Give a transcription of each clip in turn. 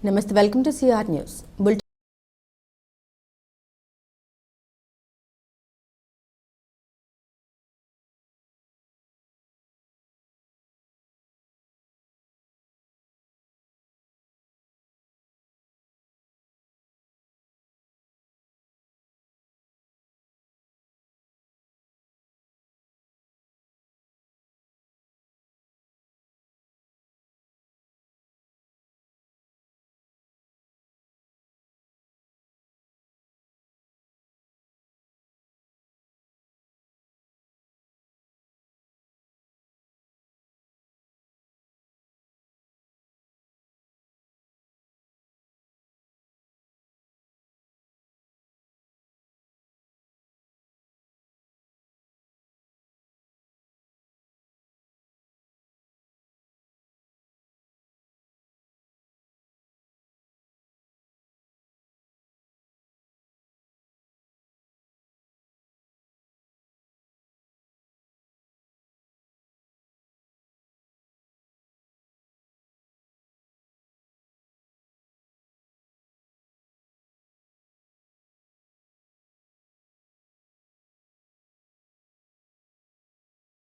నమస్తే, welcome to CR news bulletin.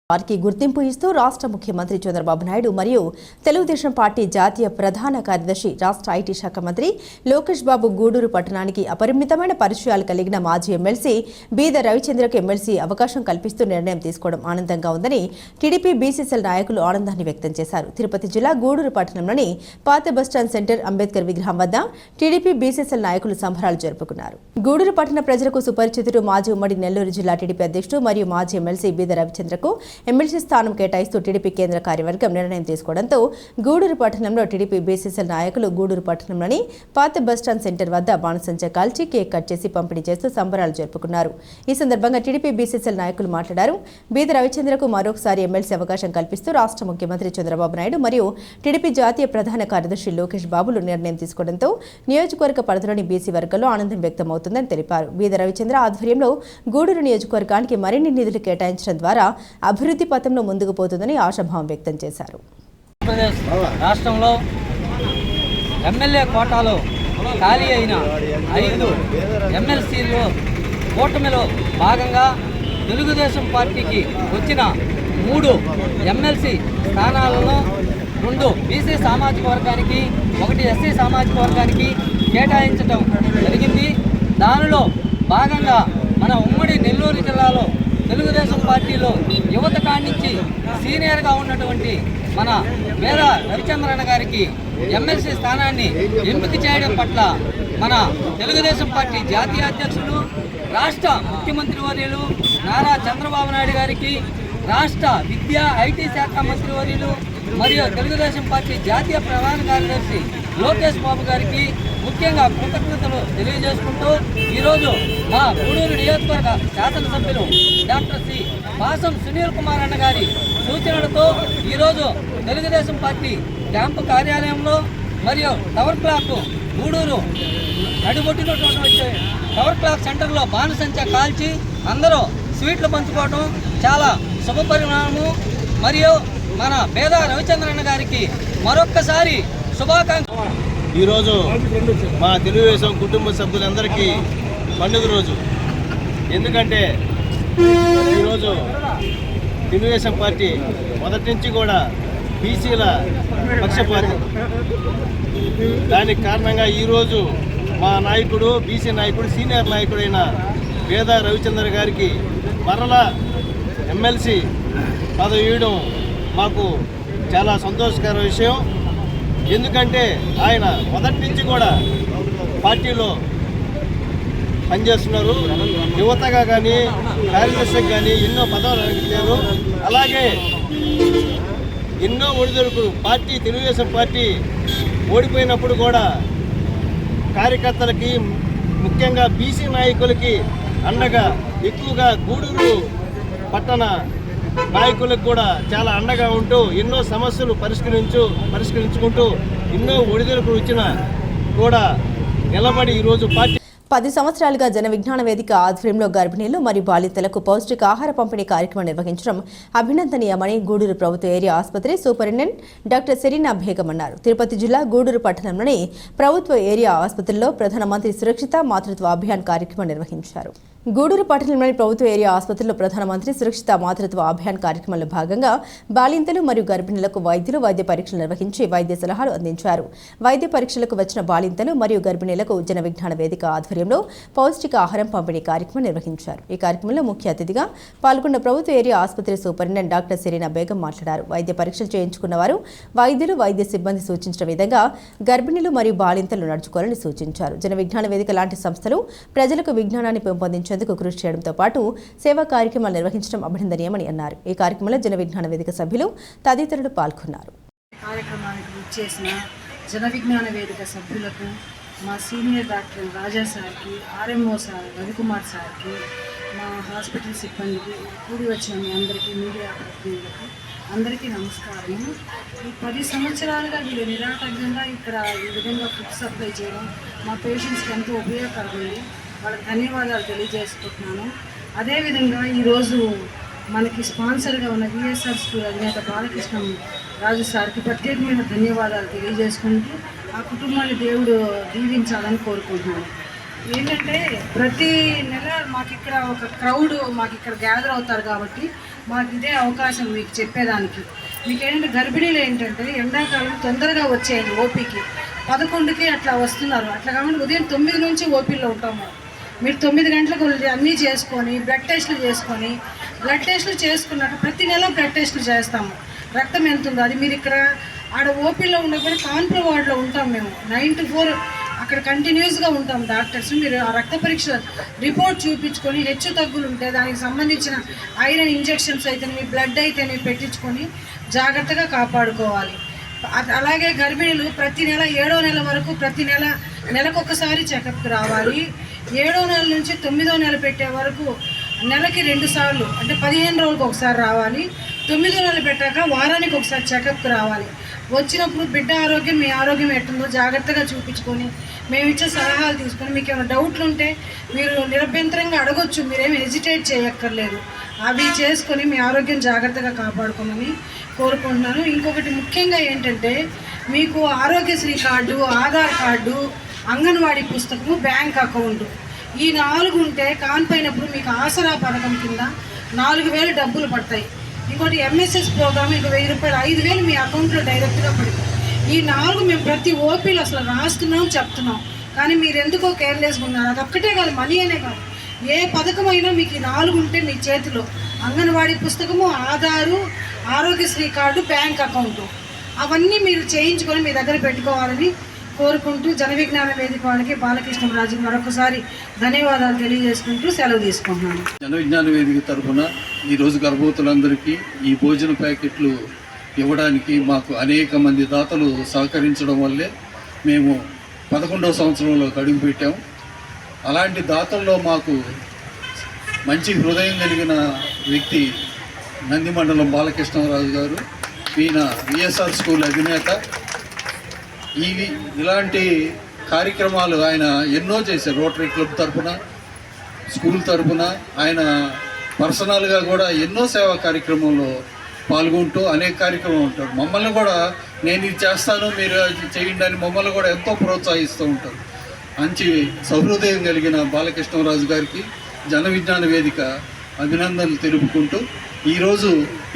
వారికి గుర్తింపు ఇస్తూ రాష్ట్ర ముఖ్యమంత్రి చంద్రబాబు నాయుడు మరియు తెలుగుదేశం పార్టీ జాతీయ ప్రధాన కార్యదర్శి రాష్ట్ర ఐటీ శాఖ మంత్రి లోకేష్ బాబు గూడూరు పట్టణానికి అపరిమితమైన పరిచయాలు కలిగిన మాజీ ఎమ్మెల్సీ బీద రవిచంద్రకు ఎమ్మెల్సీ అవకాశం కల్పిస్తూ నిర్ణయం తీసుకోవడం ఆనందంగా ఉందని టీడీపీ బీసీసీఎల్ నాయకులు ఆనందాన్ని వ్యక్తం చేశారు. తిరుపతి జిల్లా గూడూరు పట్టణంలోని పాత బస్టాండ్ సెంటర్ అంబేద్కర్ విగ్రహం వద్ద టీడీపీ బీసీసీఎల్ నాయకులు సంబరాలు జరుపుకున్నారు. గూడూరు పట్టణ ప్రజలకు సుపరిచితుడు మాజీ ఉమ్మడి నెల్లూరు జిల్లా టీడీపీ అధ్యక్షుడు మరియు మాజీ ఎమ్మెల్సీ బీద రవిచంద్రకు ఎమ్మెల్సీ స్థానం కేటాయిస్తూ టీడీపీ కేంద్ర కార్యవర్గం నిర్ణయం తీసుకోవడంతో గూడూరు పట్టణంలో టీడీపీ బీసీసీఎల్ నాయకులు గూడూరు పట్టణంలోని పాత బస్టాండ్ సెంటర్ వద్ద బాణసంచా కాల్చి కేక్ కట్ చేసి పంపిణీ చేస్తూ సంబరాలు జరుపుకున్నారు. ఈ సందర్భంగా టీడీపీ బీసీసీఎల్ నాయకులు మాట్లాడారు. బీద రవిచంద్రకు మరొకసారి ఎమ్మెల్సీ అవకాశం కల్పిస్తూ రాష్ట్ర ముఖ్యమంత్రి చంద్రబాబు నాయుడు మరియు టీడీపీ జాతీయ ప్రధాన కార్యదర్శి లోకేష్ బాబులు నిర్ణయం తీసుకోవడంతో నియోజకవర్గ పరిధిలోని బీసీ వర్గాల్లో ఆనందం వ్యక్తమవుతుందని తెలిపారు. బీద రవిచంద్ర ఆధ్వర్యంలో గూడూరు నియోజకవర్గానికి మరిన్ని నిధులు కేటాయించడం ద్వారా అభివృద్ధి పథంలో ముందుకు పోతుందని ఆశాభావం వ్యక్తం చేశారు. రాష్ట్రంలో ఎమ్మెల్యే కోటాలో ఖాళీ అయిన 5 ఎమ్మెల్సీల్లో కూటమిలో భాగంగా తెలుగుదేశం పార్టీకి వచ్చిన 3 ఎమ్మెల్సీ స్థానాలను 2 బీసీ సామాజిక వర్గానికి 1 ఎస్సీ సామాజిక వర్గానికి కేటాయించడం జరిగింది. దానిలో భాగంగా మన ఉమ్మడి నెల్లూరు జిల్లాలో తెలుగుదేశం పార్టీలో యువత కానించి సీనియర్గా ఉన్నటువంటి మన వేద రవిచంద్రన్న గారికి ఎమ్మెల్సీ స్థానాన్ని ఎంపిక చేయడం పట్ల మన తెలుగుదేశం పార్టీ జాతీయ అధ్యక్షులు రాష్ట్ర ముఖ్యమంత్రి వర్యులు నారా చంద్రబాబు నాయుడు గారికి, రాష్ట్ర విద్యా ఐటీ శాఖ మంత్రి వర్యులు మరియు తెలుగుదేశం పార్టీ జాతీయ ప్రధాన కార్యదర్శి లోకేష్ బాబు గారికి ముఖ్యంగా కృతజ్ఞతలు తెలియజేసుకుంటూ ఈరోజు మా గూడూరు నియోజకవర్గ శాసనసభ్యులు డాక్టర్ సి పాసం సునీల్ కుమార్ అన్న గారి సూచనలతో ఈరోజు తెలుగుదేశం పార్టీ క్యాంపు కార్యాలయంలో మరియు టవర్ క్లాక్ గూడూరు నడిబొట్టినటువంటి టవర్ క్లాక్ సెంటర్లో బాణసంచా కాల్చి అందరూ స్వీట్లు పంచుకోవడం చాలా శుభపరిణామము. మరియు మన బేద రవిచంద్రన్న గారికి మరొక్కసారి శుభాకాంక్షలు. ఈరోజు మా తెలుగుదేశం కుటుంబ సభ్యులందరికీ పండుగ రోజు. ఎందుకంటే ఈరోజు తెలుగుదేశం పార్టీ మొదటి నుంచి కూడా బీసీల పక్షపాతి. దానికి కారణంగా ఈరోజు మా నాయకుడు, బీసీ నాయకుడు, సీనియర్ నాయకుడైన వేద రవిచంద్ర గారికి మరలా ఎమ్మెల్సీ పదవి ఇవ్వడం మాకు చాలా సంతోషకర విషయం. ఎందుకంటే ఆయన మొదటి నుంచి కూడా పార్టీలో పనిచేస్తున్నారు. యువతగా కానీ కార్యదర్శికి కానీ ఎన్నో పదవులు అందించారు. అలాగే ఎన్నో ఒడిదొడుకులు పార్టీ తెలుగుదేశం పార్టీ ఓడిపోయినప్పుడు కూడా కార్యకర్తలకి, ముఖ్యంగా బీసీ నాయకులకి అండగా ఎక్కువగా గూడూరు పట్టణ నాయకులకు కూడా చాలా అండగా ఉంటూ ఎన్నో సమస్యలు పరిష్కరించుకుంటూ ఎన్నో ఒడిదుడుకులు వచ్చినా కూడా నిలబడి ఈరోజు పార్టీ 10 సంవత్సరాలుగా జన విజ్ఞాన వేదిక ఆధ్వర్యంలో గర్భిణీలు మరియు బాలింతలకు పౌష్టికాహార పంపిణీ కార్యక్రమం నిర్వహించడం అభినందనీయమని గూడూరు ప్రభుత్వ ఏరియా ఆసుపత్రి సూపరింటెండెంట్ డాక్టర్ సెరీనా బేగం అన్నారు. తిరుపతి జిల్లా గూడూరు పట్టణంలోని ప్రభుత్వ ఏరియా ఆసుపత్రిలో ప్రధానమంత్రి సురక్షిత మాతృత్వ అభియాన్ కార్యక్రమం నిర్వహించారు. గూడూరు పట్టణంలోని ప్రభుత్వ ఏరియా ఆసుపత్రిలో ప్రధానమంత్రి సురక్షిత మాతృత్వ అభియాన్ కార్యక్రమంలో భాగంగా బాలింతలు మరియు గర్భిణులకు వైద్యులు వైద్య పరీక్షలు నిర్వహించి వైద్య సలహాలు అందించారు. వైద్య పరీక్షలకు వచ్చిన బాలింతలు మరియు గర్భిణీలకు జన విజ్ఞాన వేదిక ఆధ్వర్యంలో పౌష్టిక ఆహారం పంపిణీ కార్యక్రమం నిర్వహించారు. ఈ కార్యక్రమంలో ముఖ్య అతిథిగా పాల్గొన్న ప్రభుత్వ ఏరియా ఆసుపత్రి సూపరింటెండెంట్ డాక్టర్ సెరీనా బేగం మాట్లాడారు. వైద్య పరీక్షలు చేయించుకున్న వారు వైద్యులు వైద్య సిబ్బంది సూచించిన విధంగా గర్భిణీలు మరియు బాలింతలు నడుచుకోవాలని సూచించారు. జన విజ్ఞాన వేదిక లాంటి సంస్థలు ప్రజలకు విజ్ఞానాన్ని పెంపొందించేందుకు కృషి చేయడంతో పాటు సేవా కార్యక్రమాలు నిర్వహించడం అభినందనీయమని అన్నారు. ఈ కార్యక్రమంలో జన విజ్ఞాన వేదిక సభ్యులు తదితరులు పాల్గొన్నారు. కార్యక్రమానికి విచ్చేసిన జన విజ్ఞాన వేదిక సభ్యులకు, మా సీనియర్ డాక్టర్ రాజా సార్కి, ఆర్ఎంఓ సార్ రవికుమార్ సార్కి, మా హాస్పిటల్ సిబ్బందికి, కూడి వచ్చిన మీ అందరికీ, మీడియా ప్రతినిధులకు అందరికీ నమస్కారము. ఈ 10 సంవత్సరాలుగా వీళ్ళు నిరాటంకంగా ఇక్కడ ఈ విధంగా ఫుడ్ సప్లై చేయడం మా పేషెంట్స్కి ఎంతో ఉపయోగకరమైంది. వాళ్ళకి ధన్యవాదాలు తెలియజేసుకుంటున్నాను. అదేవిధంగా ఈరోజు మనకి స్పాన్సర్గా ఉన్న విఎస్ఆర్ స్కూల్ అధినేత బాలకృష్ణ రాజు సార్కి ప్రత్యేకమైన ధన్యవాదాలు తెలియజేసుకుంటూ ఆ కుటుంబాన్ని దేవుడు దీవించాలని కోరుకుంటున్నాను. ఏంటంటే ప్రతి నెల మాకు ఇక్కడ ఒక క్రౌడ్ మాకు ఇక్కడ గ్యాదర్ అవుతారు కాబట్టి మాకు ఇదే అవకాశం మీకు చెప్పేదానికి. మీకు ఏంటంటే గర్భిణీలు ఏంటంటే ఎండాకాలం తొందరగా వచ్చేయండి. ఓపీకి 11కి అట్లా వస్తున్నారు. అట్లా కాబట్టి ఉదయం 9 నుంచి ఓపీలో ఉంటాము. మీరు 9 గంటలకు అన్నీ చేసుకొని బ్లడ్ టెస్టులు చేసుకున్నాక ప్రతి నెల బ్లడ్ టెస్టులు చేస్తాము. రక్తం ఎంత ఉందో అది మీరు ఇక్కడ ఆడ ఓపీలో ఉండకపోతే కాన్పుల వార్డులో ఉంటాం. మేము 9 to 4 అక్కడ కంటిన్యూస్గా ఉంటాం డాక్టర్స్. మీరు ఆ రక్త పరీక్ష రిపోర్ట్ చూపించుకొని హెచ్చు తగ్గులు ఉంటే దానికి సంబంధించిన ఐరన్ ఇంజెక్షన్స్ అయితే మీ బ్లడ్ అయితే పెట్టించుకొని జాగ్రత్తగా కాపాడుకోవాలి. అలాగే గర్భిణీలు ప్రతి నెల 7వ నెల వరకు ప్రతి నెలకొకసారి చెకప్కి రావాలి. 7వ నెల నుంచి 9వ నెల పెట్టే వరకు నెలకి 2 సార్లు అంటే 15 రోజులకు ఒకసారి రావాలి. 9వ నెల పెట్టాక వారానికి ఒకసారి చెకప్కి రావాలి. వచ్చినప్పుడు బిడ్డ ఆరోగ్యం మీ ఆరోగ్యం ఎట్టుందో జాగ్రత్తగా చూపించుకొని మేము ఇచ్చే సలహాలు తీసుకొని మీకు ఏమైనా డౌట్లు ఉంటే మీరు నిరభ్యంతరంగా అడగొచ్చు. మీరేమి హెజిటేట్ చేయక్కర్లేదు. అవి చేసుకొని మీ ఆరోగ్యం జాగ్రత్తగా కాపాడుకోమని కోరుకుంటున్నాను. ఇంకొకటి ముఖ్యంగా ఏంటంటే మీకు ఆరోగ్యశ్రీ కార్డు, ఆధార్ కార్డు, అంగన్వాడీ పుస్తకము, బ్యాంక్ అకౌంట్ ఈ 4 ఉంటే కాన్పోయినప్పుడు మీకు ఆసరా పథకం కింద 4,000 డబ్బులు పడతాయి. ఇంకోటి ఎంఎస్ఎస్ ప్రోగ్రామ్ ఇంకో 1,000 రూపాయలు 5,000 మీ అకౌంట్లో డైరెక్ట్గా పడతాయి. ఈ 4 మేము ప్రతి ఓపీలో అసలు రాస్తున్నాం చెప్తున్నాం. కానీ మీరు ఎందుకో కేర్లెస్గా ఉన్నారు. అదొక్కటే కాదు, మనీ అనే కాదు, ఏ పథకమైనా మీకు ఈ 4 ఉంటే మీ చేతిలో అంగన్వాడీ పుస్తకము, Aadhaar, Aarogyasri card, bank account అవన్నీ మీరు చేయించుకొని మీ దగ్గర పెట్టుకోవాలని కోరుకుంటూ జన విజ్ఞాన వేదిక వాళ్ళకి బాలకృష్ణరాజు మరొకసారి ధన్యవాదాలు తెలియజేసుకుంటూ సెలవు తీసుకుంటున్నాను. జన విజ్ఞాన వేదిక తరఫున ఈరోజు గర్భవతులందరికీ ఈ భోజన ప్యాకెట్లు ఇవ్వడానికి మాకు అనేక మంది దాతలు సహకరించడం వల్లే మేము 11వ సంవత్సరంలో అడుగు పెట్టాము. అలాంటి దాతల్లో మాకు మంచి హృదయం కలిగిన వ్యక్తి నంది మండలం బాలకృష్ణరాజు గారు. ఈయన విఎస్ఆర్ స్కూల్ అధినేత. ఇలాంటి కార్యక్రమాలు ఆయన ఎన్నో చేశారు. రోటరీ క్లబ్ తరఫున, స్కూల్ తరఫున ఆయన పర్సనల్గా కూడా ఎన్నో సేవా కార్యక్రమంలో పాల్గొంటూ అనేక కార్యక్రమాలు ఉంటారు. మమ్మల్ని కూడా నేను ఇది చేస్తాను మీరు చేయండి అని మమ్మల్ని కూడా ఎంతో ప్రోత్సహిస్తూ ఉంటారు. మంచి సహృదయం కలిగిన బాలకృష్ణరాజు గారికి జన విజ్ఞాన వేదిక అభినందనలు తెలుపుకుంటూ ఈరోజు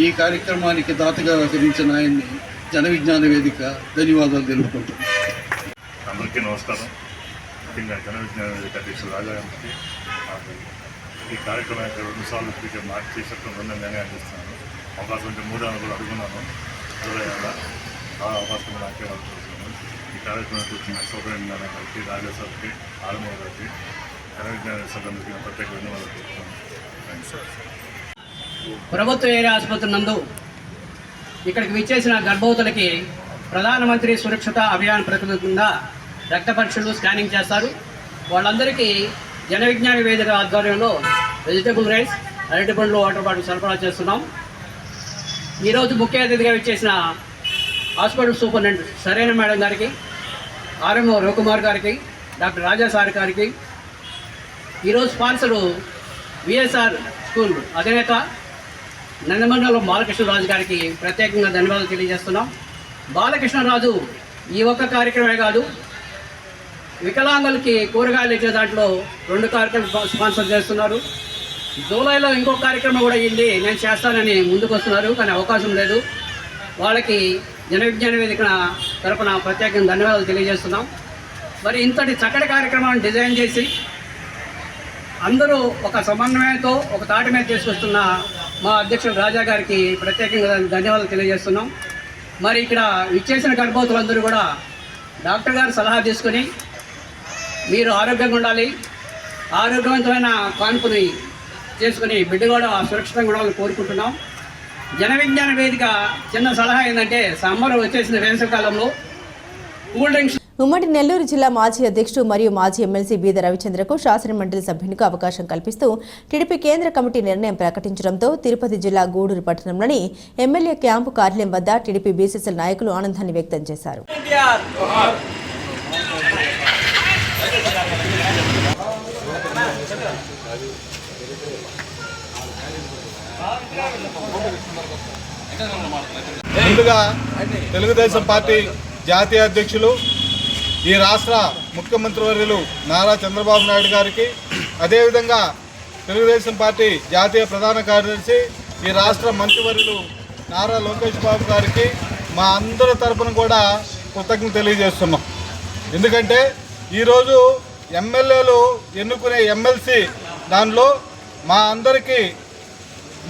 ఈ కార్యక్రమానికి దాతగా వ్యవహరించిన ఆయన్ని జన విజ్ఞాన వేదిక ధన్యవాదాలు తెలుపుకుంటున్నాను. అందరికీ నమస్కారం. ముఖ్యంగా జన విజ్ఞాన వేదిక అధ్యక్షుడు రాజా గారికి ఈ కార్యక్రమానికి 2 సార్లు స్పీకర్ మార్చి చెప్పడం నేనే అందిస్తున్నాను. అవకాశం ఉంటే 3 కూడా అడుగున్నాను. ఆ అవకాశం నాకే అనుకుంటున్నాను. ఈ కార్యక్రమానికి వచ్చిన సౌకర్యం గారికి, రాజా సార్కి, ఆర్మో గారికి, జన విజ్ఞాన సభ్యులకి ప్రత్యేక ధన్యవాదాలు తెలుపుతున్నాను. Thanks sir. ప్రభుత్వ ఏరియా ఆసుపత్రి నందు ఇక్కడికి విచ్చేసిన గర్భవతులకి ప్రధానమంత్రి సురక్షిత అభియాన్ ప్రతినిధంగా రక్త పరీక్షలు, స్కానింగ్ చేస్తారు. వాళ్ళందరికీ జన విజ్ఞాన వేదిక ఆధ్వర్యంలో వెజిటబుల్ రైస్, అరటి పండ్లు, వాటర్ బాటిల్ సరఫరా చేస్తున్నాం. ఈరోజు ముఖ్య అతిథిగా విచ్చేసిన హాస్పిటల్ సూపరింటెండెంట్ సరైన మేడం గారికి, ఆర్ఎంఓ రవికుమార్ గారికి, డాక్టర్ రాజా సార్ గారికి, ఈరోజు స్పాన్సరు విఎస్ఆర్ స్కూల్ అధినేత నందమండలం బాలకృష్ణరాజు గారికి ప్రత్యేకంగా ధన్యవాదాలు తెలియజేస్తున్నాం. బాలకృష్ణరాజు ఈ ఒక్క కార్యక్రమే కాదు, వికలాంగులకి కూరగాయలు ఇచ్చే దాంట్లో 2 కార్యక్రమాలు స్పాన్సర్ చేస్తున్నారు. జూలైలో ఇంకో కార్యక్రమం కూడా అయ్యింది, నేను చేస్తానని ముందుకు వస్తున్నారు, కానీ అవకాశం లేదు. వాళ్ళకి జన విజ్ఞాన వేదిక తరపున ప్రత్యేకంగా ధన్యవాదాలు తెలియజేస్తున్నాం. మరి ఇంతటి చక్కటి కార్యక్రమాన్ని డిజైన్ చేసి అందరూ ఒక సమన్వయంతో ఒక తాటి మీద తీసుకొస్తున్న మా అధ్యక్షుడు రాజా గారికి ప్రత్యేకంగా ధన్యవాదాలు తెలియజేస్తున్నాం. మరి ఇక్కడ ఇచ్చేసిన గర్భవతులందరూ కూడా డాక్టర్ గారు సలహా తీసుకొని మీరు ఆరోగ్యంగా ఉండాలి, ఆరోగ్యవంతమైన కాన్పుని చేసుకుని బిడ్డ కూడా సురక్షితంగా ఉండాలని కోరుకుంటున్నాం. జన విజ్ఞాన వేదిక చిన్న సలహా ఏంటంటే, సమ్మర్ వచ్చేసిన వేసవికాలంలో కూల్ డ్రింక్స్. ఉమ్మడి నెల్లూరు జిల్లా మాజీ అధ్యక్షుడు మరియు మాజీ ఎమ్మెల్సీ బీద రవిచంద్రకు శాసనమండలి సభ్యునిగా అవకాశం కల్పిస్తూ టీడీపీ కేంద్ర కమిటీ నిర్ణయం ప్రకటించడంతో తిరుపతి జిల్లా గూడూరు పట్టణంలోని ఎమ్మెల్యే క్యాంపు కార్యాలయం వద్ద టీడీపీ బీసీసీఎల్ నాయకులు ఆనందాన్ని వ్యక్తం చేశారు. ముందుగా తెలుగుదేశం పార్టీ జాతీయ అధ్యక్షులు, ఈ రాష్ట్ర ముఖ్యమంత్రి వర్యులు నారా చంద్రబాబు నాయుడు గారికి, అదేవిధంగా తెలుగుదేశం పార్టీ జాతీయ ప్రధాన కార్యదర్శి, ఈ రాష్ట్ర మంత్రివర్యులు నారా లోకేష్ బాబు గారికి మా అందరి తరపున కూడా కృతజ్ఞత తెలియజేస్తున్నాం. ఎందుకంటే ఈరోజు ఎమ్మెల్యేలు ఎన్నుకునే ఎమ్మెల్సీ దానిలో మా అందరికీ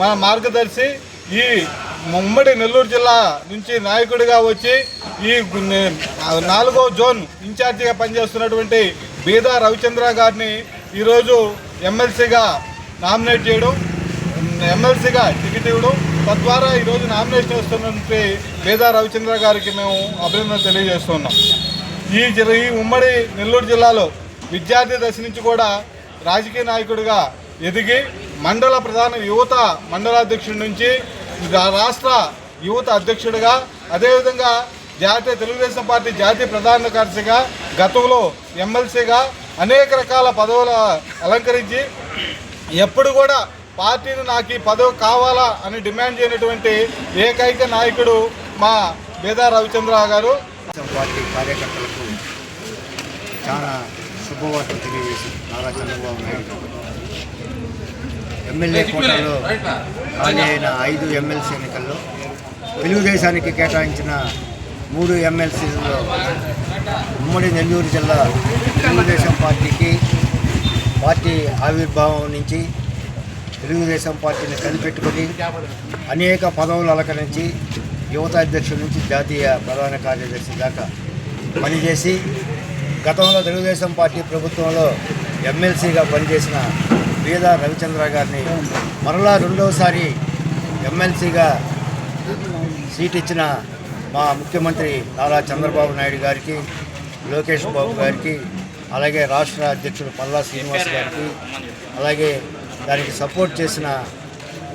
మా మార్గదర్శి, ఈ ఉమ్మడి నెల్లూరు జిల్లా నుంచి నాయకుడిగా వచ్చి ఈ 4వ జోన్ ఇన్ఛార్జిగా పనిచేస్తున్నటువంటి బీదా రవిచంద్ర గారిని ఈరోజు ఎమ్మెల్సీగా నామినేట్ చేయడం, ఎమ్మెల్సీగా టికెట్ ఇవ్వడం, తద్వారా ఈరోజు నామినేషన్ చేస్తున్నటువంటి బీదా రవిచంద్ర గారికి మేము అభినందనలు తెలియజేస్తున్నాం. ఈ ఉమ్మడి నెల్లూరు జిల్లాలో విద్యార్థి దశ నుంచి కూడా రాజకీయ నాయకుడిగా ఎదిగి మండల ప్రధాన యువత మండలాధ్యక్షుడి నుంచి రాష్ట్ర యువత అధ్యక్షుడిగా, అదేవిధంగా జాతీయ తెలుగుదేశం పార్టీ జాతీయ ప్రధాన కార్యదర్శిగా, గతంలో ఎమ్మెల్సీగా అనేక రకాల పదవులు అలంకరించి ఎప్పుడు కూడా పార్టీని నాకు ఈ పదవి కావాలా అని డిమాండ్ చేయనటువంటి ఏకైక నాయకుడు మా బీదా రవిచంద్ర గారు. పార్టీ కార్యకర్తలకు చాలా శుభవార్త తెలియజేసి నారా చంద్రబాబు నాయుడు ఎమ్మెల్యే కోటాలో ఖాళీ అయిన 5 ఎమ్మెల్సీ ఎన్నికల్లో తెలుగుదేశానికి కేటాయించిన 3 ఎమ్మెల్సీలలో ఉమ్మడి నెల్లూరు జిల్లా తెలుగుదేశం పార్టీకి పార్టీ ఆవిర్భావం నుంచి తెలుగుదేశం పార్టీని కనిపెట్టుకొని అనేక పదవులు అలంకరించి యువత అధ్యక్షుడి నుంచి జాతీయ ప్రధాన కార్యదర్శి దాకా పనిచేసి గతంలో తెలుగుదేశం పార్టీ ప్రభుత్వంలో ఎమ్మెల్సీగా పనిచేసిన బీదా రవిచంద్ర గారిని మరలా 2వసారి ఎమ్మెల్సీగా సీట్ ఇచ్చిన మా ముఖ్యమంత్రి నారా చంద్రబాబు నాయుడు గారికి, లోకేష్ బాబు గారికి, అలాగే రాష్ట్ర అధ్యక్షుడు పల్లా శ్రీనివాస్ గారికి, అలాగే దానికి సపోర్ట్ చేసిన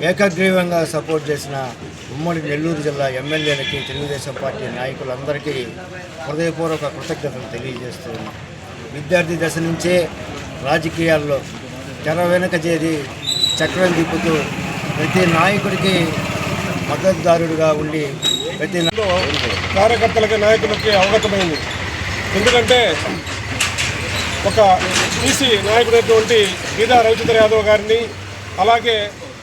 ఏకగ్రీవంగా సపోర్ట్ చేసిన ఉమ్మడి నెల్లూరు జిల్లా ఎమ్మెల్యేలకి, తెలుగుదేశం పార్టీ నాయకులందరికీ హృదయపూర్వక కృతజ్ఞతలు తెలియజేస్తూ ఉన్నాం. విద్యార్థి దశ నుంచే రాజకీయాల్లో తెర వెనుక చేరి చక్రం తిప్పుతూ ప్రతి నాయకుడికి మద్దతుదారుడిగా ఉండి ప్రతి కార్యకర్తలకి నాయకులకి అవగతమైంది. ఎందుకంటే ఒక బీసీ నాయకుడైనటువంటి బీదా రవిచంద్ర యాదవ్ గారిని, అలాగే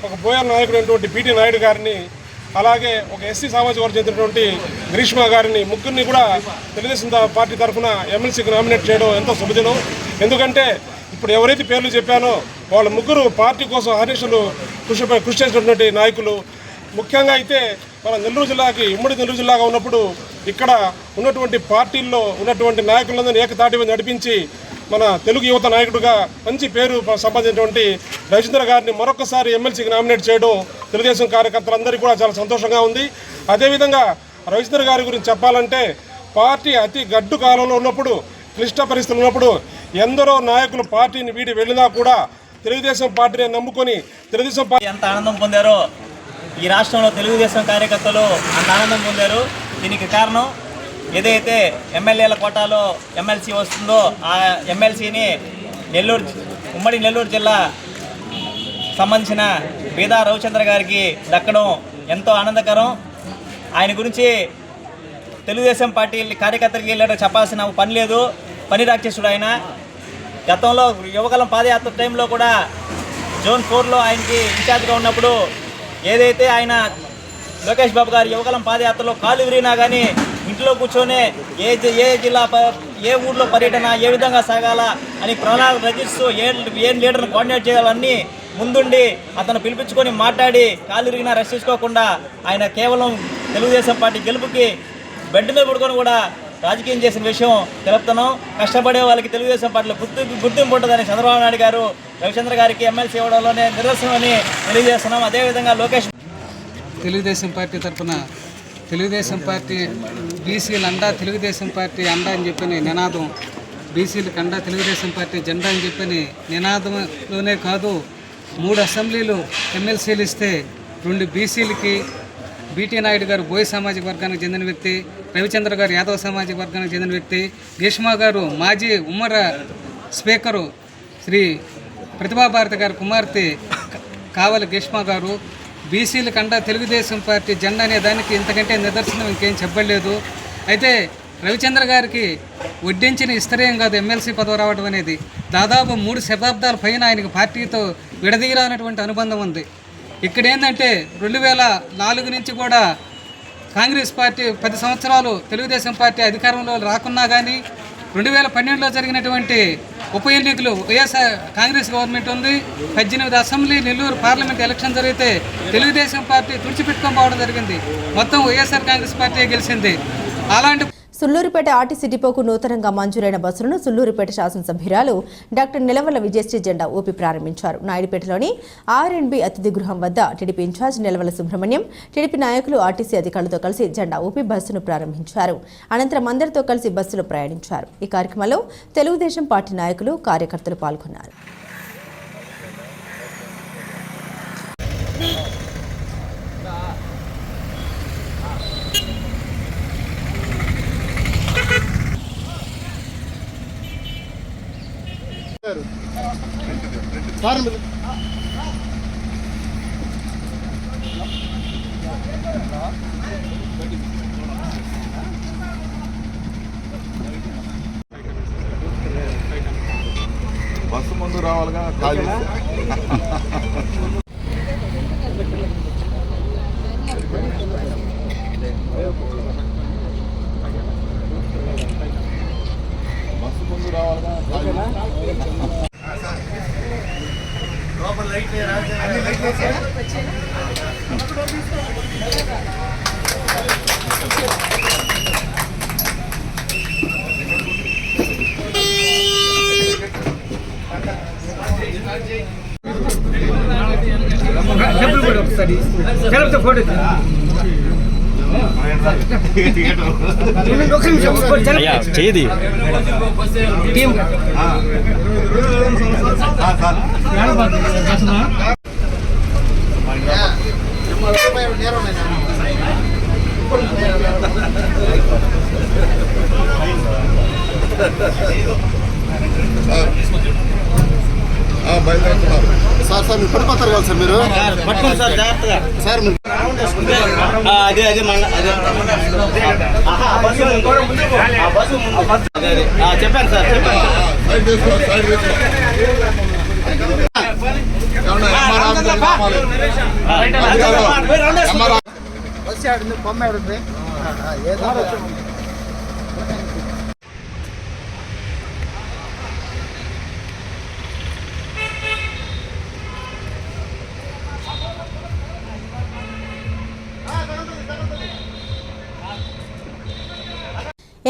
ఒక బోయర్ నాయకుడైనటువంటి పిటి నాయుడు గారిని, అలాగే ఒక ఎస్సీ సామాజిక వర్గం చెందినటువంటి గ్రీష్మ గారిని, ముగ్గురిని కూడా తెలుగుదేశం పార్టీ తరఫున ఎమ్మెల్సీకి నామినేట్ చేయడం ఎంతో శుభదినం. ఎందుకంటే ఇప్పుడు ఎవరైతే పేర్లు చెప్పానో వాళ్ళ ముగ్గురు పార్టీ కోసం ఆదేశాలు కృషి చేసినటువంటి నాయకులు. ముఖ్యంగా అయితే మన నెల్లూరు జిల్లాకి ఉమ్మడి నెల్లూరు జిల్లాగా ఉన్నప్పుడు ఇక్కడ ఉన్నటువంటి పార్టీల్లో ఉన్నటువంటి నాయకులందరినీ ఏకతాటి మీద నడిపించి మన తెలుగు యువత నాయకుడిగా మంచి పేరు సంపాదించినటువంటి రవిచంద్ర గారిని మరొకసారి ఎమ్మెల్సీకి నామినేట్ చేయడం తెలుగుదేశం కార్యకర్తలందరికీ కూడా చాలా సంతోషంగా ఉంది. అదేవిధంగా రవిచంద్ర గారి గురించి చెప్పాలంటే పార్టీ అతి గడ్డు కాలంలో ఉన్నప్పుడు, క్లిష్ట పరిస్థితులు ఉన్నప్పుడు ఎందరో నాయకులు పార్టీని వీడి వెళ్ళినా కూడా తెలుగుదేశం పార్టీని నమ్ముకొని తెలుగుదేశం పార్టీ ఎంత ఆనందం పొందారో ఈ రాష్ట్రంలో తెలుగుదేశం కార్యకర్తలు అంత ఆనందం పొందారు. దీనికి కారణం ఏదైతే ఎమ్మెల్యేల కోటాలో ఎమ్మెల్సీ వస్తుందో ఆ ఎమ్మెల్సీని నెల్లూరు ఉమ్మడి నెల్లూరు జిల్లా సంబంధించిన బీదా రవిచంద్ర గారికి దక్కడం ఎంతో ఆనందకరం. ఆయన గురించి తెలుగుదేశం పార్టీ కార్యకర్తలకి వెళ్ళారో చెప్పాల్సిన పని లేదు. పని రాక్షసుడు ఆయన. గతంలో యువగలం పాదయాత్ర టైంలో కూడా జోన్ 4లో ఆయనకి ఇన్ఛార్జ్గా ఉన్నప్పుడు ఏదైతే ఆయన లోకేష్ బాబు గారు యువగలం పాదయాత్రలో కాలు విరిగినా కానీ ఇంట్లో కూర్చొని ఏ జిల్లా ఏ ఊర్లో పర్యటన ఏ విధంగా సాగాల అని ప్రణాళిక రచిస్తూ ఏ లీడర్ని కోఆర్డినేట్ చేయాలన్నీ ముందుండి అతను పిలిపించుకొని మాట్లాడి కాలు విరిగినా రక్షించుకోకుండా ఆయన కేవలం తెలుగుదేశం పార్టీ గెలుపుకి బెడ్ మీద పడుకొని కూడా రాజకీయం చేసిన విషయం తెలుపుతున్నాం. కష్టపడే వాళ్ళకి తెలుగుదేశం పార్టీలో గుర్తింపు ఉంటుందని చంద్రబాబు నాయుడు గారు రవిచంద్ర గారికి ఎమ్మెల్సీ ఇవ్వడంలోనే నిదర్శనమని తెలియజేస్తున్నాం. అదేవిధంగా లోకేష్ తెలుగుదేశం పార్టీ తరఫున తెలుగుదేశం పార్టీ బీసీలు అండా తెలుగుదేశం పార్టీ అండా అని చెప్పని నినాదం, బీసీలకు అండా తెలుగుదేశం పార్టీ జెండా అని చెప్పని నినాదంలోనే కాదు 3 అసెంబ్లీలు ఎమ్మెల్సీలు ఇస్తే 2 బీసీలకి బీటీ నాయుడు గారు బోయ్ సామాజిక వర్గానికి చెందిన వ్యక్తి, రవిచంద్ర గారు యాదవ సామాజిక వర్గానికి చెందిన వ్యక్తి, గ్రీష్మా గారు మాజీ ఉమ్మర స్పీకరు శ్రీ ప్రతిభాభారతి గారి కుమార్తె కావలి గ్రీష్మా గారు బీసీల కండా తెలుగుదేశం పార్టీ జెండా అనే దానికి ఇంతకంటే నిదర్శనం ఇంకేం చెప్పలేదు. అయితే రవిచంద్ర గారికి వడ్డించిన ఇస్తరేం కాదు ఎమ్మెల్సీ పదవి రావడం అనేది. దాదాపు 3 శతాబ్దాల పైన ఆయనకు పార్టీతో విడదీరానటువంటి అనుబంధం ఉంది. ఇక్కడ ఏంటంటే 2004 నుంచి కూడా కాంగ్రెస్ పార్టీ 10 సంవత్సరాలు తెలుగుదేశం పార్టీ అధికారంలో రాకున్నా కానీ 2012లో జరిగినటువంటి ఉప ఎన్నికలు వైఎస్ఆర్ కాంగ్రెస్ గవర్నమెంట్ ఉంది. 18 అసెంబ్లీ నెల్లూరు పార్లమెంట్ ఎలక్షన్ జరిగితే తెలుగుదేశం పార్టీ తుడిచిపెట్టుకొని పోవడం జరిగింది. మొత్తం వైఎస్ఆర్ కాంగ్రెస్ పార్టీ గెలిచింది. అలాంటి సుళ్లూరుపేట ఆర్టీసీ డిపోకు నూతనంగా మంజూరైన బస్సులను సుళ్లూరుపేట శాసనసభ్యురాలు డాక్టర్ నిలవల విజయశ్రీ జెండా ఊపి ప్రారంభించారు. నాయుడుపేటలోని ఆర్ఎండ్బి అతిథి గృహం వద్ద TDP incharge Nilavala Subrahmanyam, TDP నాయకులు ఆర్టీసీ అధికారులతో కలిసి జెండా ఊపి బస్సును ప్రారంభించారు. అనంతరం అందరితో కలిసి బస్సులో ప్రయాణించారు. ఈ కార్యక్రమంలో తెలుగుదేశం పార్టీ నాయకులు, కార్యకర్తలు పాల్గొన్నారు. బస్సు ముందు రావాలిగా ఖాళీ బస్సు ముందు రావాలిగా చేది బయలుదేరుతున్నారు సార్. సార్ మీరు పడిపోతారు కదా సార్, మీరు పట్టుకోండి సార్ జాగ్రత్తగా. సార్ మీరు అదే అదే చెప్పాను సార్ చెప్పాను. సైడ్ తీసుకో, సైడ్ తీసుకో.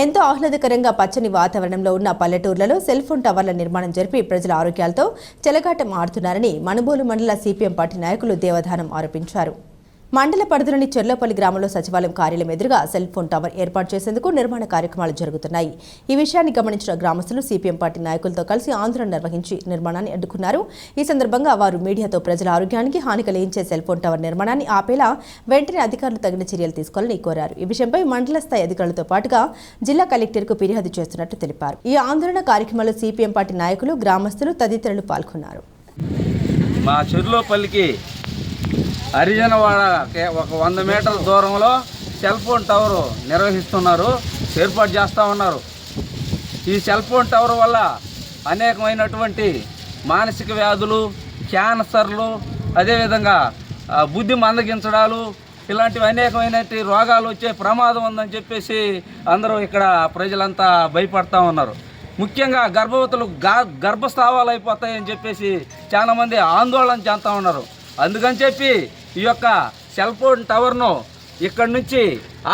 ఎంతో ఆహ్లాదకరంగా పచ్చని వాతావరణంలో ఉన్న పల్లెటూర్లలో సెల్ ఫోన్ టవర్ల నిర్మాణం జరిపి ప్రజల ఆరోగ్యాలతో చెలగాటం ఆడుతున్నారని మనుబోలు మండల సిపిఎం పార్టీ నాయకులు దేవధానం ఆరోపించారు. మండల పరిధిలోని చెర్లపల్లి గ్రామంలో సచివాలయం కార్యాలయం ఎదురుగా సెల్ ఫోన్ టవర్ ఏర్పాటు చేసేందుకు నిర్మాణ కార్యక్రమాలు జరుగుతున్నాయి. ఈ విషయాన్ని గమనించిన గ్రామస్తులు సిపిఎం పార్టీ నాయకులతో కలిసి ఆందోళన నిర్వహించి నిర్మాణాన్ని అడ్డుకున్నారు. ఈ సందర్భంగా వారు మీడియాతో ప్రజల ఆరోగ్యానికి హాని కలిగించే సెల్ ఫోన్ టవర్ నిర్మాణాన్ని ఆపేలా వెంటనే అధికారులు తగిన చర్యలు తీసుకోవాలని కోరారు. ఈ విషయంపై మండల స్థాయి అధికారులతో పాటుగా జిల్లా కలెక్టర్కు ఫిర్యాదు చేస్తున్నట్టు తెలిపారు. ఈ ఆందోళన కార్యక్రమంలో సిపిఎం పార్టీ నాయకులు, గ్రామస్తులు తదితరులు పాల్గొన్నారు. మా చెర్లోపల్లికి హరిజనవాడ ఒక 100 మీటర్ల దూరంలో సెల్ ఫోన్ టవర్ నిర్వహిస్తున్నారు, ఏర్పాటు చేస్తూ ఉన్నారు. ఈ సెల్ ఫోన్ టవర్ వల్ల అనేకమైనటువంటి మానసిక వ్యాధులు, క్యాన్సర్లు, అదేవిధంగా బుద్ధి మందగించడాలు, ఇలాంటివి అనేకమైన రోగాలు వచ్చే ప్రమాదం ఉందని చెప్పేసి అందరూ ఇక్కడ ప్రజలంతా భయపడతా ఉన్నారు. ముఖ్యంగా గర్భవతులు గర్భస్రావాలు అయిపోతాయని చెప్పేసి చాలామంది ఆందోళన చెందుతూ ఉన్నారు. అందుకని చెప్పి ఈ యొక్క సెల్ ఫోన్ టవర్ను ఇక్కడి నుంచి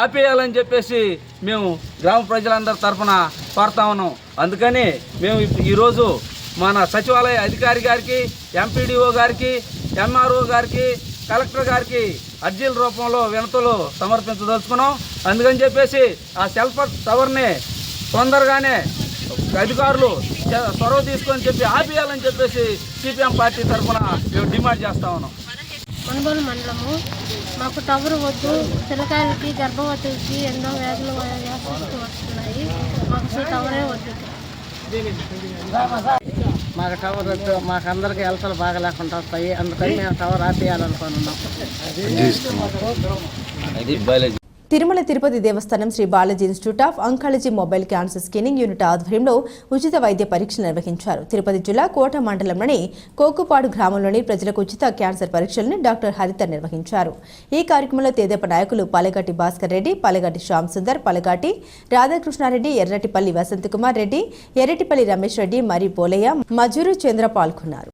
ఆపేయాలని చెప్పేసి మేము గ్రామ ప్రజలందరి తరఫున కోరుతా ఉన్నాం. అందుకని మేము ఈరోజు మన సచివాలయ అధికారి గారికి, ఎంపీడీఓ గారికి, ఎంఆర్ఓ గారికి, కలెక్టర్ గారికి అర్జీల రూపంలో వినతులు సమర్పించదలుచుకున్నాం. అందుకని చెప్పేసి ఆ సెల్ ఫోన్ టవర్ని తొందరగానే అధికారులు చొరవ తీసుకొని చెప్పి ఆపేయాలని చెప్పేసి సిపిఎం పార్టీ తరఫున మేము డిమాండ్ చేస్తా ఉన్నాం. మనుగోలు మండలము, మాకు టవర్ వద్దు. పిల్లకాయలకి, గర్భవతులకి ఎన్నో వ్యాధులు వస్తున్నాయి. మాకు టవరే వద్దు. మాకు టవర్ వద్దు. మాకు అందరికీ హెల్త్లు బాగా లేకుండా వస్తాయి. అందుకని మేము tower ఆపేయాలనుకున్నాం. Tirumala Tirupati Devasthanam Shri Balaji institute of oncology mobile cancer screening unit ఆధ్వర్యంలో ఉచిత వైద్య పరీక్షలు నిర్వహించారు. తిరుపతి జిల్లా కోట మండలంలోని కోకుపాడు గ్రామంలోని ప్రజలకు ఉచిత క్యాన్సర్ పరీక్షలను డాక్టర్ హరిత నిర్వహించారు. ఈ కార్యక్రమంలో తెదేపా నాయకులు పాలెగాటి భాస్కర్ రెడ్డి, పాలెగాటి శ్యామ్ సుందర్, పాలెగాటి రాధాకృష్ణారెడ్డి, ఎర్రటిపల్లి వసంతకుమార్ రెడ్డి, ఎర్రటిపల్లి రమేష్ రెడ్డి, మరి పోలయ్య, మజూరు చంద్ర పాల్గొన్నారు.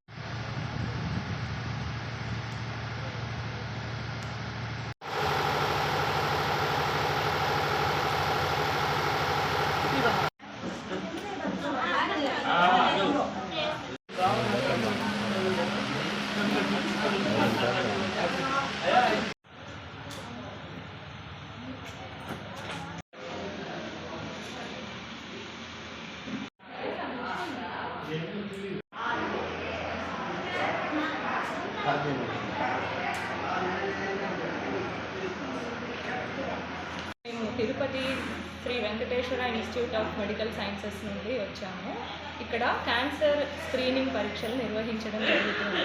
మేము Tirupati Shri Venkateswara institute of medical sciences నుండి వచ్చాము. ఇక్కడ క్యాన్సర్ స్క్రీనింగ్ పరీక్షలు నిర్వహించడం జరుగుతుంది.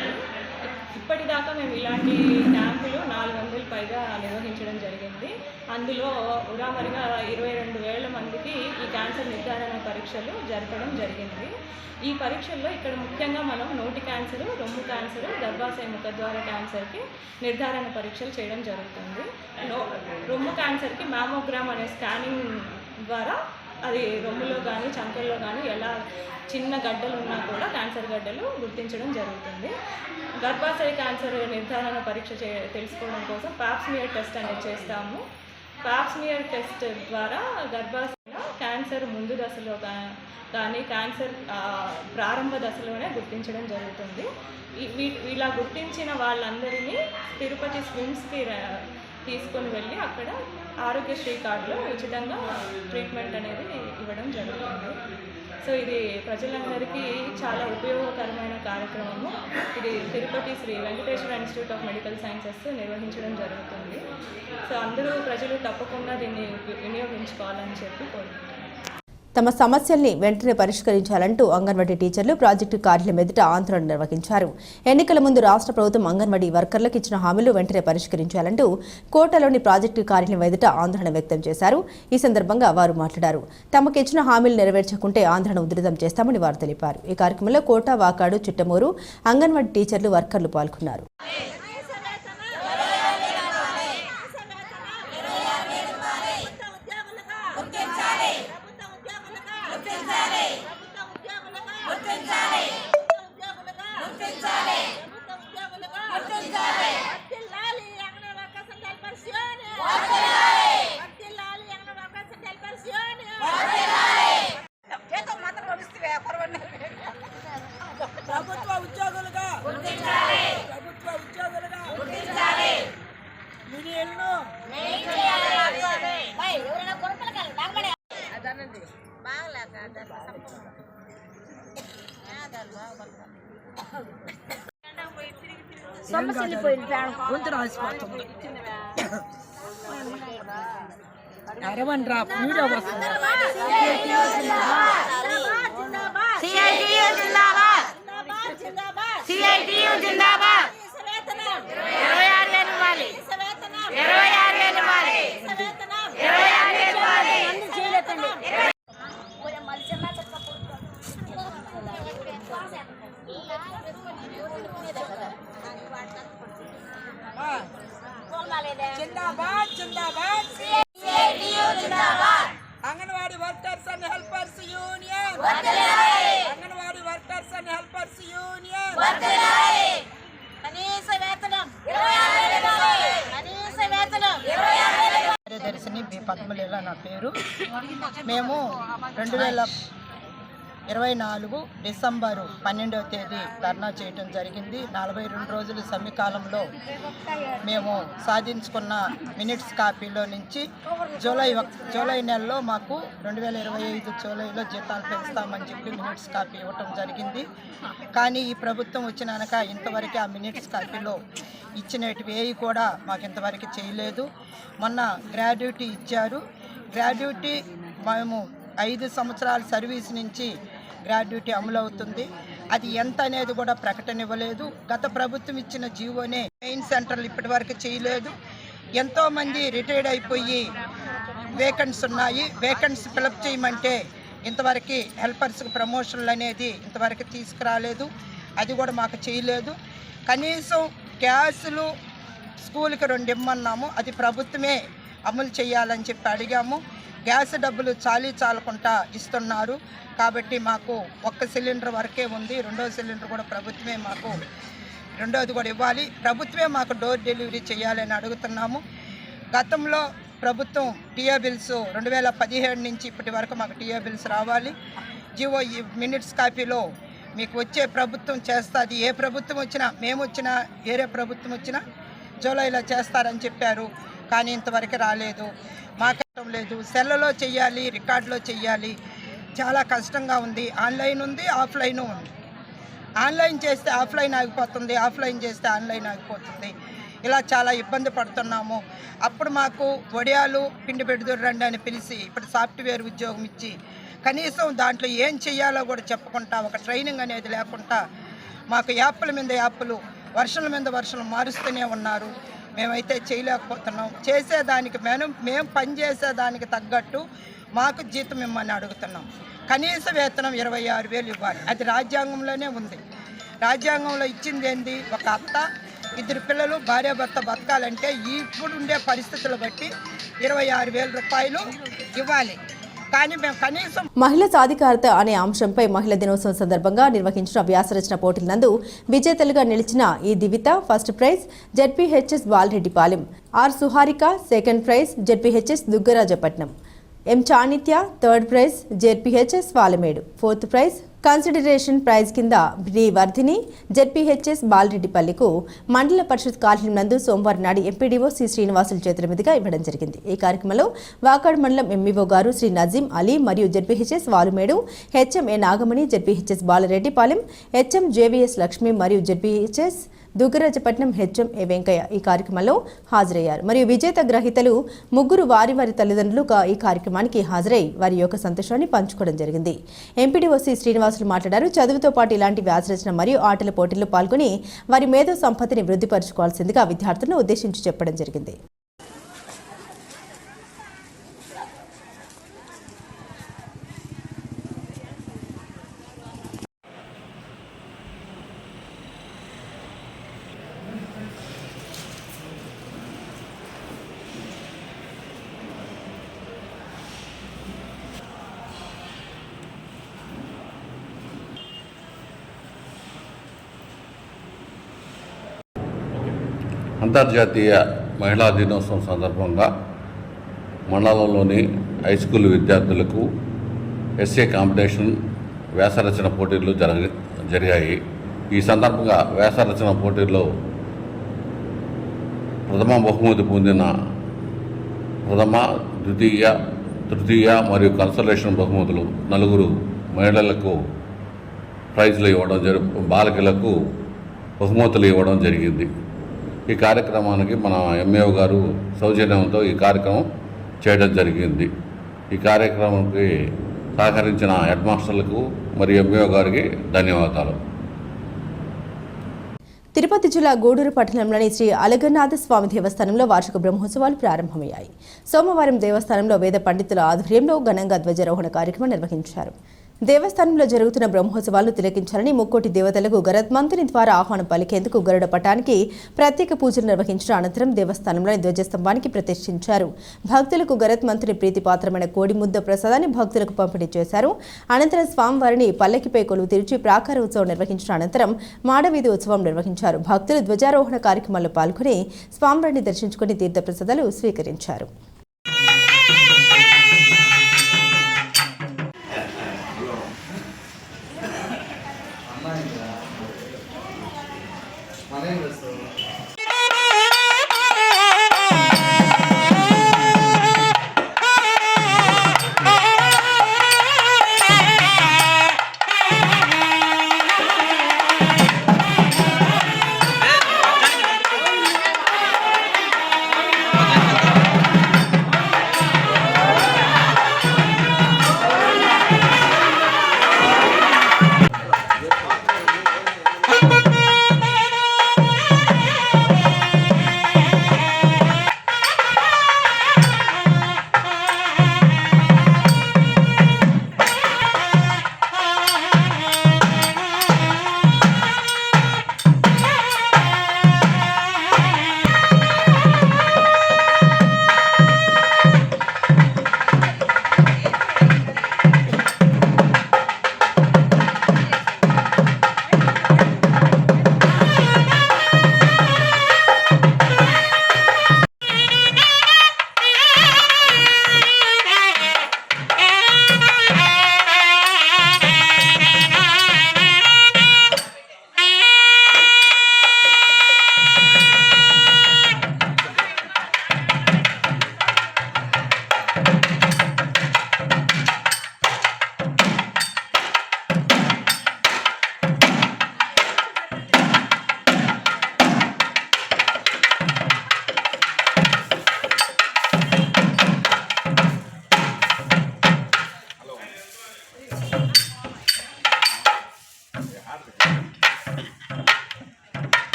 ఇప్పటిదాకా మేము ఇలాంటి క్యాంపులు 400 పైగా నిర్వహించడం జరిగింది. అందులో ఉదాహరణగా 22,000 మందికి ఈ క్యాన్సర్ నిర్ధారణ పరీక్షలు జరపడం జరిగింది. ఈ పరీక్షల్లో ఇక్కడ ముఖ్యంగా మనం నోటి క్యాన్సర్, రొమ్ము క్యాన్సర్, గర్భాశయ ముఖద్వార క్యాన్సర్కి నిర్ధారణ పరీక్షలు చేయడం జరుగుతుంది. రొమ్ము క్యాన్సర్కి మ్యామోగ్రామ్ అనే స్కానింగ్ ద్వారా అది రొమ్ములో కానీ చంకల్లో కానీ ఎలా చిన్న గడ్డలు ఉన్నా కూడా క్యాన్సర్ గడ్డలు గుర్తించడం జరుగుతుంది. గర్భాశయ క్యాన్సర్ నిర్ధారణ పరీక్ష తెలుసుకోవడం కోసం పాప్స్మియర్ టెస్ట్ అనేది చేస్తాము. పాప్స్మియర్ టెస్ట్ ద్వారా గర్భాశయ క్యాన్సర్ ముందు దశలో కానీ క్యాన్సర్ ప్రారంభ దశలోనే గుర్తించడం జరుగుతుంది. ఇలా గుర్తించిన వాళ్ళందరినీ తిరుపతి స్విమ్స్కి తీసుకొని వెళ్ళి అక్కడ ఆరోగ్యశ్రీ కార్డులో ఉచితంగా ట్రీట్మెంట్ అనేది ఇవ్వడం జరుగుతుంది. సో ఇది ప్రజలందరికీ చాలా ఉపయోగకరమైన కార్యక్రమము. ఇది Tirupati Shri Venkateswara institute of medical sciences నిర్వహించడం జరుగుతుంది. సో అందరూ ప్రజలు తప్పకుండా దీన్ని వినియోగించుకోవాలని చెప్పి కోరుకుంటున్నాను. తమ సమస్యల్ని వెంటనే పరిష్కరించాలంటూ అంగన్వాడీ టీచర్లు ప్రాజెక్టు కార్యాలయం ఎదుట ఆందోళన నిర్వహించారు. ఎన్నికల ముందు రాష్ట్ర ప్రభుత్వం అంగన్వాడీ వర్కర్లకు ఇచ్చిన హామీలు వెంటనే పరిష్కరించాలంటూ కోటలోని ప్రాజెక్టు కార్యాలయం ఎదుట ఆందోళన వ్యక్తం చేశారు. ఈ సందర్భంగా వారు మాట్లాడారు. తమకు ఇచ్చిన హామీలు నెరవేర్చకుంటే ఆందోళన ఉధృతం చేస్తామని వారు తెలిపారు. ఈ కార్యక్రమంలో కోట, వాకాడు, చిట్టమూరు అంగన్వాడీ టీచర్లు, వర్కర్లు పాల్గొన్నారు. ప్రభుత్వ ఉద్యోగులుగా గొంతు రాసిపోతుంది. అరవన్ రా వీడియో వస్తుంది. జిందాబాద్ జిందాబాద్ Anganwadi workers and helpers union, Anganwadi workers and helpers union. కార్యదర్శిని బి పద్మలీల నా పేరు. మేము 2024 డిసెంబరు 12వ తేదీ ధర్నా చేయడం జరిగింది. 42 రోజుల సమయకాలంలో మేము సాధించుకున్న మినిట్స్ కాపీలో నుంచి జూలై నెలలో మాకు 2025 జూలైలో జీతాలు పెంచుతామని చెప్పి మినిట్స్ కాపీ ఇవ్వటం జరిగింది. కానీ ఈ ప్రభుత్వం వచ్చినాక ఇంతవరకు ఆ మినిట్స్ కాపీలో ఇచ్చినవి ఏవి కూడా మాకు ఇంతవరకు చేయలేదు. మొన్న గ్రాడ్యుటీ ఇచ్చారు. గ్రాడ్యుటీ మేము 5 సంవత్సరాల సర్వీస్ నుంచి గ్రాడ్యుటీ అమలు అవుతుంది. అది ఎంత అనేది కూడా ప్రకటన ఇవ్వలేదు. గత ప్రభుత్వం ఇచ్చిన జీవోనే మెయిన్ సెంటర్లు ఇప్పటి వరకు చేయలేదు. ఎంతోమంది రిటైర్డ్ అయిపోయి వేకెన్సీ ఉన్నాయి. వేకెన్సీ ఫిలప్ చేయమంటే ఇంతవరకు హెల్పర్స్కి ప్రమోషన్లు అనేది ఇంతవరకు తీసుకురాలేదు. అది కూడా మాకు చేయలేదు. కనీసం గ్యాసులు స్కూల్కి 2 ఇమ్మన్నాము. అది ప్రభుత్వమే అమలు చేయాలని చెప్పి అడిగాము. గ్యాస్ డబ్బులు చాలకుండా ఇస్తున్నారు. కాబట్టి మాకు 1 సిలిండర్ వరకే ఉంది. 2వ సిలిండర్ కూడా ప్రభుత్వమే మాకు 2వది కూడా ఇవ్వాలి. ప్రభుత్వమే మాకు డోర్ డెలివరీ చేయాలని అడుగుతున్నాము. గతంలో ప్రభుత్వం టీఏ బిల్స్ 2017 నుంచి ఇప్పటి వరకు మాకు టీఏ బిల్స్ రావాలి. జీవో ఈ మినిట్స్ కాపీలో మీకు వచ్చే ప్రభుత్వం చేస్తుంది. ఏ ప్రభుత్వం వచ్చినా, మేము వచ్చినా, వేరే ప్రభుత్వం వచ్చినా జూలైలో చేస్తారని చెప్పారు. కానీ ఇంతవరకు రాలేదు. మాకు లేదు. సెల్లలో చెయ్యాలి, రికార్డులో చెయ్యాలి. చాలా కష్టంగా ఉంది. ఆన్లైన్ ఉంది, ఆఫ్లైన్ ఉంది. ఆన్లైన్ చేస్తే ఆఫ్లైన్ ఆగిపోతుంది, ఆఫ్లైన్ చేస్తే ఆన్లైన్ ఆగిపోతుంది. ఇలా చాలా ఇబ్బంది పడుతున్నాము. అప్పుడు మాకు వడియాలు పిండి పెడుదురు రండి అని పిలిచి ఇప్పుడు సాఫ్ట్వేర్ ఉద్యోగం ఇచ్చి కనీసం దాంట్లో ఏం చేయాలో కూడా చెప్పకుండా, ఒక ట్రైనింగ్ అనేది లేకుండా మాకు యాప్ల మీద యాప్లు, వర్షాల మీద వర్షాలు మారుస్తూనే ఉన్నారు. మేమైతే చేయలేకపోతున్నాం. చేసేదానికి మేము పనిచేసేదానికి తగ్గట్టు మాకు జీతం ఇమ్మని అడుగుతున్నాం. కనీస వేతనం 26,000 ఇవ్వాలి. అది రాజ్యాంగంలోనే ఉంది. రాజ్యాంగంలో ఇచ్చింది ఏంది? ఒక అత్త, 2 పిల్లలు, భార్యాభర్త బతకాలంటే ఇప్పుడు ఉండే పరిస్థితులు బట్టి 26,000 రూపాయలు ఇవ్వాలి. కానీ మేము కనీసం మహిళా సాధికారత అనే అంశంపై మహిళా దినోత్సవం సందర్భంగా నిర్వహించిన వ్యాసరచన పోటీల నందు విజేతలుగా నిలిచిన ఈ Divitha first prize ZPHS Balareddypalem, R Suharika second prize ZPHS Duggarajapatnam, M Chanitya third prize ZPHS Valamedu, fourth prize consideration prize కింద డి వర్ధిని జెడ్పీహెచ్ఎస్ బాలరెడ్డిపల్లికు మండల పరిషత్ కార్యాలయం నందు సోమవారం నాడు ఎంపీడీఓ శ్రీ శ్రీనివాసుల చేతుల మీదుగా ఇవ్వడం జరిగింది. ఈ కార్యక్రమంలో వాకాడ్ మండలం ఎంఈఓ గారు శ్రీ నజీం అలీ మరియు జెడ్పీహెచ్ఎస్ వాలుమేడు, హెచ్ఎం ఏ Nagamani, ZPHS Balareddipalem, HM JVS Lakshmi మరియు జెడ్పీహెచ్ఎస్ దుగ్గరాజపట్నం హెచ్ఎం ఏ వెంకయ్య ఈ కార్యక్రమంలో హాజరయ్యారు. మరియు విజేత గ్రహీతలు 3 వారి తల్లిదండ్రులు ఈ కార్యక్రమానికి హాజరై వారి యొక్క సంతోషాన్ని పంచుకోవడం జరిగింది. ఎంపీడీఓ శ్రీ శ్రీనివాసులు మాట్లాడారు. చదువుతో పాటు ఇలాంటి వ్యాసరచన మరియు ఆటల పోటీల్లో పాల్గొని వారి మేధో సంపత్తిని వృద్ధిపరచుకోవాల్సిందిగా విద్యార్థులను ఉద్దేశించి చెప్పడం జరిగింది. అంతర్జాతీయ మహిళా దినోత్సవం సందర్భంగా మండలంలోని హై స్కూల్ విద్యార్థులకు ఎస్ఏ కాంపిటీషన్ వ్యాసరచన పోటీలు జరిగాయి. ఈ సందర్భంగా వ్యాసరచన పోటీల్లో ప్రథమ బహుమతి పొందిన ప్రథమ, ద్వితీయ, తృతీయ మరియు కన్సలేషన్ బహుమతులు 4 మహిళలకు ప్రైజులు ఇవ్వడం బాలికలకు బహుమతులు ఇవ్వడం జరిగింది. ఈ కార్యక్రమానికి మన ఎంఏఓ గారు సౌజన్యంతో ఈ కార్యక్రమం చేయడం జరిగింది. ఈ కార్యక్రమానికి సహకరించిన హెడ్ మాస్టర్లకు మరియు ఎంఏఓ గారికి ధన్యవాదాలు. తిరుపతి జిల్లా గూడూరు పట్టణంలోని శ్రీ అలగనాథ స్వామి దేవస్థానంలో వార్షిక బ్రహ్మోత్సవాలు ప్రారంభమయ్యాయి. సోమవారం దేవస్థానంలో వేద పండితుల ఆధ్వర్యంలో ఘనంగా ధ్వజారోహణ కార్యక్రమం నిర్వహించారు. దేవస్థానంలో జరుగుతున్న బ్రహ్మోత్సవాలను తిలకించాలని ముక్కోటి దేవతలకు గరుత్మంతుని ద్వారా ఆహ్వానం పలికేందుకు గరుడ పటానికి ప్రత్యేక పూజలు నిర్వహించిన అనంతరం దేవస్థానంలోని ధ్వజస్తంభానికి ప్రతిష్ఠించారు. భక్తులకు గరుత్మంతుని ప్రీతిపాత్రమైన కోడి ముద్ద ప్రసాదాన్ని భక్తులకు పంపిణీ చేశారు. అనంతరం స్వామివారిని పల్లకిపై కొలువు తీర్చి ప్రాకార ఉత్సవం నిర్వహించిన అనంతరం మాడవీధి ఉత్సవం నిర్వహించారు. భక్తులు ధ్వజారోహణ కార్యక్రమంలో పాల్గొని స్వామివారిని దర్శించుకుని తీర్థప్రసాదాలు స్వీకరించారు.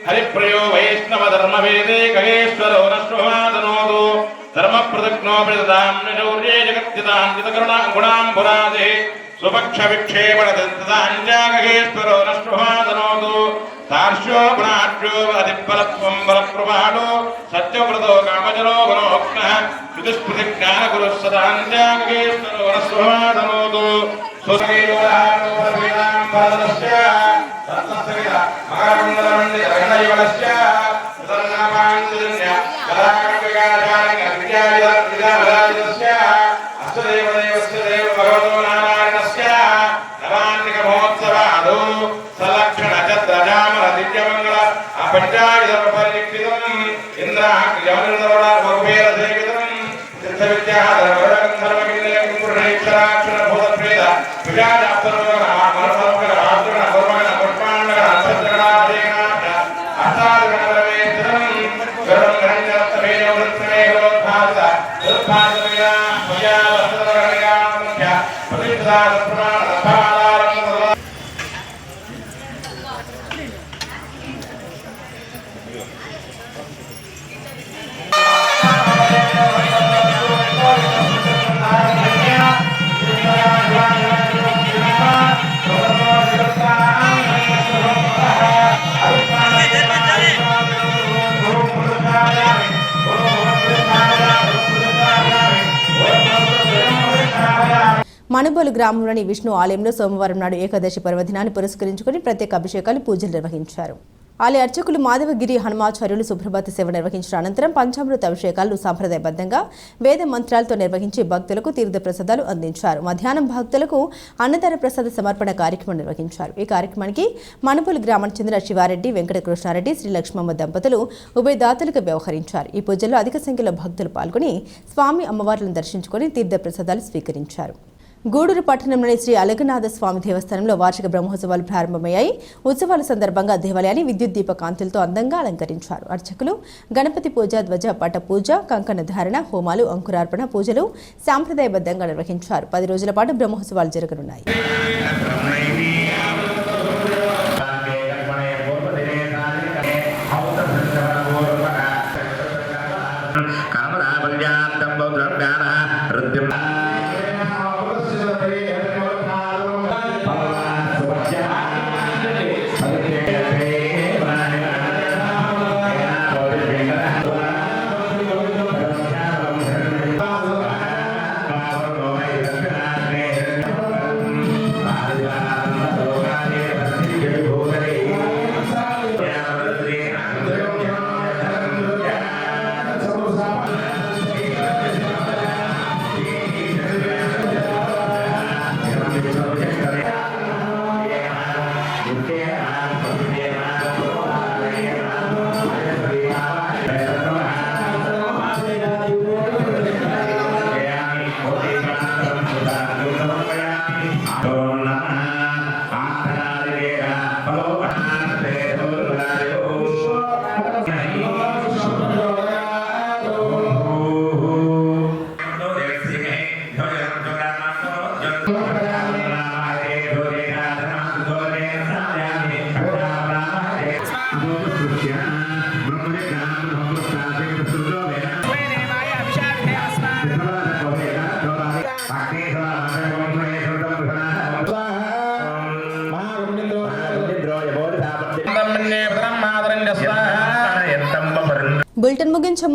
हरिप्रियो वैष्णव धर्म वेदे खगेश्वरो नष्टोमादनोदो धर्म प्रदग्नो प्रदां निजौर्ये जगत्तिदान्तित करुणा गुणाम्बुरादे सुपक्ष विक्षेपण दत्ताञ्जा खगेश्वरो नष्टोमादनोदो तार्श्यो गुणाढ्यो अधिबलत्वं बलप्रभाडो सत्यव्रतो कामजरो गुणोक्तः विदुष्प्रतिज्ञानगुरुः सदाञ्जा खगेश्वरो नष्टोमादनोदो सुसगैरोहारो वेदां पादस्य तत्सविद मकरकुण्डलमण्डितगणयुगलस्य सुदर्शनपाञ्चजन्य कलाकर्मिकाचार्य विद्याविदस्य अष्टदेवदेवस्य देव भगवतो नारायणस्य नवान्निकमहोत्सवादो सलक्षणचन्द्रजामरदिव्यमङ्गल अपञ्चायुधपरिक्षितम् इन्द्राग्र्यमनिर्दवळ भगवेरसेवितम् सिद्धविद्याधरवरगन्धर्वकिल्लयं पुरुषैक्षराक्षरभूतप्रेत మనుబోలు గ్రామంలోని విష్ణు ఆలయంలో సోమవారం నాడు ఏకాదశి పర్వదినాన్ని పురస్కరించుకుని ప్రత్యేక అభిషేకాలు పూజలు నిర్వహించారు. ఆలయ అర్చకులు మాధవగిరి హనుమాచార్యులు శుభ్రభాత సేవ నిర్వహించిన అనంతరం పంచామృత అభిషేకాలను సాంప్రదాయబద్ధంగా వేద మంత్రాలతో నిర్వహించి భక్తులకు తీర్థ ప్రసాదాలు అందించారు. మధ్యాహ్నం భక్తులకు అన్నదాన ప్రసాద సమర్పణ కార్యక్రమం నిర్వహించారు. ఈ కార్యక్రమానికి మనుబోలు గ్రామానికి చెందిన శివారెడ్డి, వెంకటకృష్ణారెడ్డి, శ్రీ లక్ష్మమ్మ దంపతులు ఉభయదాతలుగా వ్యవహరించారు. ఈ పూజల్లో అధిక సంఖ్యలో భక్తులు పాల్గొని స్వామి అమ్మవార్లను దర్శించుకుని తీర్థ ప్రసాదాలు స్వీకరించారు. గూడూరు పట్టణంలోని శ్రీ అలగనాథ స్వామి దేవస్థానంలో వార్షిక బ్రహ్మోత్సవాలు ప్రారంభమయ్యాయి. ఉత్సవాల సందర్భంగా దేవాలయాన్ని విద్యుత్ దీప కాంతులతో అందంగా అలంకరించారు. అర్చకులు గణపతి పూజ, ధ్వజ పట పూజ, కంకణ ధారణ, హోమాలు, అంకురార్పణ పూజలు సాంప్రదాయబద్ధంగా నిర్వహించారు. 10 రోజుల పాటు బ్రహ్మోత్సవాలు జరగనున్నాయి. బులెటిన్ ముగించే